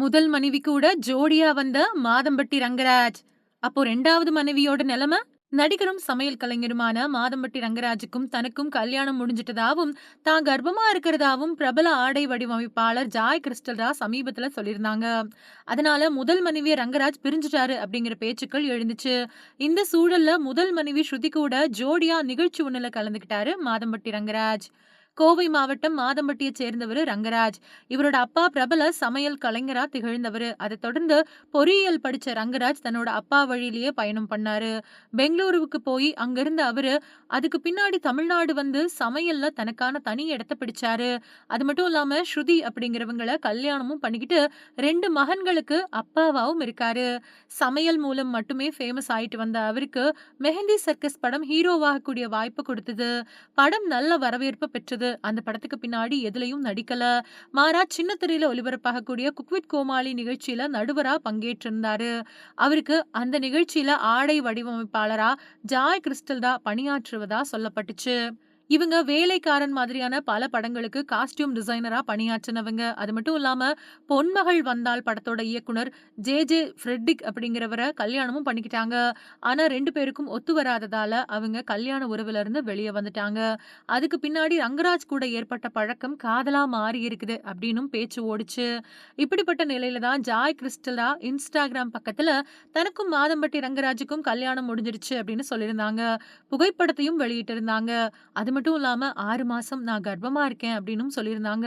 முதல் மனைவி கூட ஜோடியா வந்த மாதம்பட்டி ரங்கராஜ். அப்போ 2வது மனைவியோட நிலைமை? நடிகரும் சமையல் கலைஞருமான மாதம்பட்டி ரங்கராஜுக்கும் தனக்கும் கல்யாணம் முடிஞ்சிட்டதாவும், தான் கர்ப்பமா இருக்கிறதாவும் பிரபல ஆடை வடிவமைப்பாளர் ஜாய் கிறிஸ்டல் ராஸ் சமீபத்துல சொல்லியிருந்தாங்க. அதனால முதல் மனைவிய ரங்கராஜ் பிரிஞ்சுட்டாரு அப்படிங்கிற பேச்சுக்கள் எழுந்துச்சு. இந்த சூழல்ல முதல் மனைவி ஸ்ருதி கூட ஜோடியா நிகழ்ச்சி ஒண்ணுல கலந்துக்கிட்டாரு மாதம்பட்டி ரங்கராஜ். கோவை மாவட்டம் மாதம்பட்டியை சேர்ந்தவர் ரங்கராஜ். இவரோட அப்பா பிரபல சமையல் கலைஞரா திகழ்ந்தவர். அதை தொடர்ந்து பொறியியல் படிச்ச ரங்கராஜ் தன்னோட அப்பா வழியிலேயே பயணம் பண்ணாரு. பெங்களூருவுக்கு போய் அங்கிருந்த அவரு அதுக்கு பின்னாடி தமிழ்நாடு வந்து சமையல்ல தனக்கான தனி இடத்தை பிடிச்சாரு. அது மட்டும் இல்லாம ஸ்ருதி அப்படிங்கிறவங்கள கல்யாணமும் பண்ணிக்கிட்டு 2 மகன்களுக்கு அப்பாவாவும் இருக்காரு. சமையல் மூலம் மட்டுமே ஃபேமஸ் ஆயிட்டு வந்த அவருக்கு மெஹந்தி சர்க்கஸ் படம் ஹீரோவாகக்கூடிய வாய்ப்பு கொடுத்தது. படம் நல்ல வரவேற்பு பெற்றது. அந்த படத்துக்கு பின்னாடி எதுலயும் நடிக்கல. மாறா சின்ன திரையில ஒளிபரப்பாகக்கூடிய குக் வித் கோமாளி நிகழ்ச்சியில நடுவரா பங்கேற்றிருந்தாரு. அவருக்கு அந்த நிகழ்ச்சியில ஆடை வடிவமைப்பாளரா ஜாய் கிறிஸ்டல் தான் பணியாற்றுவதா சொல்லப்பட்டுச்சு. இவங்க வேலைக்காரன் மாதிரியான பல படங்களுக்கு காஸ்டியூம் டிசைனரா பணியாற்றினவங்க. அது மட்டும் இல்லாம பொன்மகள் வந்தாள் படத்தோட இயக்குனர் ஜே ஃப்ரெட்ரிக் அப்படிங்கிறவர கல்யாணமும் பண்ணிக்கிட்டாங்க. ஆனா 2 பேருக்கும் ஒத்து வராததால அவங்க கல்யாண உறவுல இருந்து வெளிய வந்துட்டாங்க. அதுக்கு பின்னாடி ரங்கராஜ் கூட ஏற்பட்ட பழக்கம் காதலா மாறி இருக்குது அப்படின்னும் பேச்சு ஓடுச்சு. இப்படிப்பட்ட நிலையில தான் ஜாய் கிறிஸ்டலா இன்ஸ்டாகிராம் பக்கத்துல தனக்கும் மாதம்பட்டி ரங்கராஜுக்கும் கல்யாணம் முடிஞ்சிருச்சு அப்படின்னு சொல்லியிருந்தாங்க. புகைப்படத்தையும் வெளியிட்டிருந்தாங்க. அது மட்டும் இல்லாம 6 மாசம் நான் கர்ப்பமா இருக்கேன் அப்படின்னும் சொல்லியிருந்தாங்க.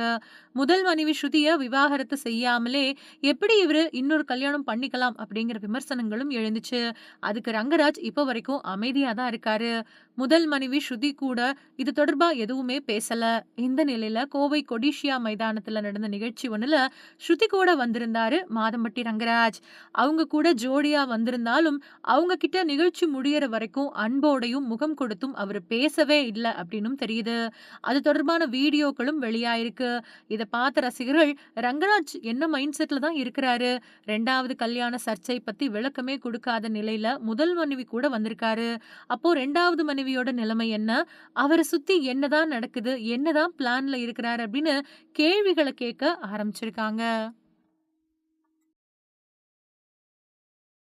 முதல் மனைவி ஸ்ருதிய விவாகரத்து செய்யாமலே எப்படி இவரு இன்னொரு கல்யாணம் பண்ணிக்கலாம் அப்படிங்கிற விமர்சனங்களும் எழுந்துச்சு. அதுக்கு ரங்கராஜ் இப்ப வரைக்கும் அமைதியா தான் இருக்காரு. முதல் மனைவி ஸ்ருதி கூட இது தொடர்பா எதுவுமே பேசல. இந்த நிலையில கோவை கொடிஷியா மைதானத்துல நடந்த நிகழ்ச்சி ஒண்ணுல ஸ்ருதி கூட வந்திருந்தாரு மாதம்பட்டி ரங்கராஜ். அவங்க கூட ஜோடியா வந்திருந்தாலும் அவங்க கிட்ட நிகழ்ச்சி முடியற வரைக்கும் அன்போடையும் முகம் கொடுத்தும் அவரு பேசவே இல்ல அப்படின்னும் தெரியுது. அது தொடர்பான வீடியோக்களும் வெளியாயிருக்கு. இத பார்த்த ரசிகர்கள் ரங்கராஜ் என்ன மைண்ட் செட்ல தான் இருக்கிறாரு. 2வது கல்யாண சர்ச்சை பத்தி விளக்கமே கொடுக்காத நிலையில முதல் மனைவி கூட வந்திருக்காரு. அப்போ 2வது மனைவியோட நிலைமை என்ன? அவர சுத்தி என்னதான் நடக்குது? என்னதான் பிளான்ல இருக்கிறாரு அப்படின்னு கேள்விகள கேட்க ஆரம்பிச்சிருக்காங்க.